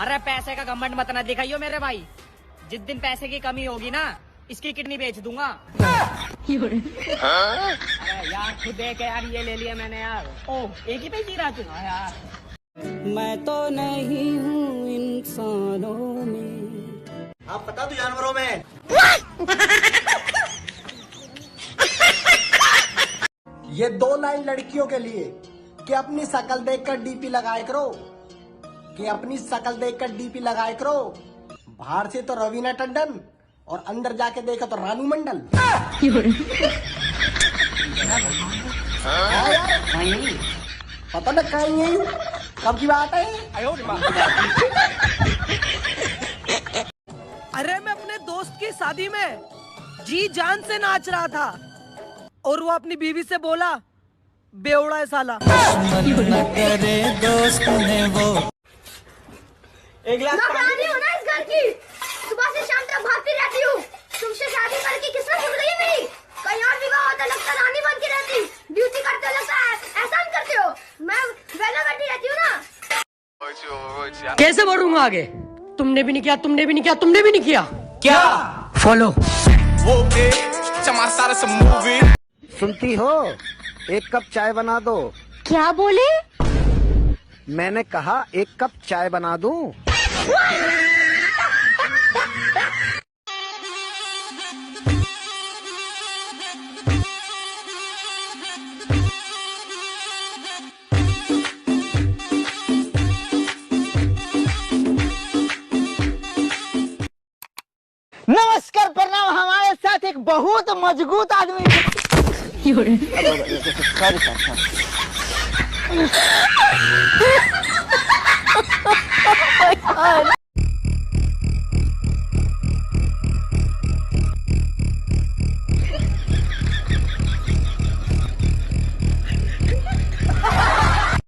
अरे पैसे का घमंड मत ना दिखाइयो मेरे भाई, जिस दिन पैसे की कमी होगी ना इसकी किडनी बेच दूंगा। अरे यार खुद देख यार, ये ले लिया मैंने यार। ओ एक ही पे जी रहा तू। हाँ यार, मैं तो नहीं हूँ इंसानों में। आप पता तू जानवरों में। ये 2 लाइन लड़कियों के लिए कि अपनी शकल देखकर डीपी लगाए करो, कि अपनी शकल देखकर डीपी लगाए करो। बाहर से तो रवीना टंडन और अंदर जाके देखा तो रानू मंडल। पता न कहीं है कब की बात है। अरे मैं अपने दोस्त की शादी में जी जान से नाच रहा था और वो अपनी बीवी से बोला बेवड़ा है साला। करे दोस्त ने वो एक गिलास नौकरानी हो ना इस घर की, सुबह से शाम तक भागती रहती हूँ। तुमसे शादी करके किस्मत सुन गई मेरी। कहीं और विवाह होता लगता रानी बन के रहती, ड्यूटी करते लगता है एहसान करते हो। मैं वेला बैठी रहती हूँ ना। कैसे बढ़ूंगा आगे? तुमने भी नहीं किया, तुमने भी नहीं किया, तुमने भी नहीं किया। क्या फॉलो। सुनती हो? 1 कप चाय बना दो। क्या बोले? मैंने कहा 1 कप चाय बना दूं। नमस्कार प्रणाम। हमारे साथ एक बहुत मजबूत आदमी। Sorry sir.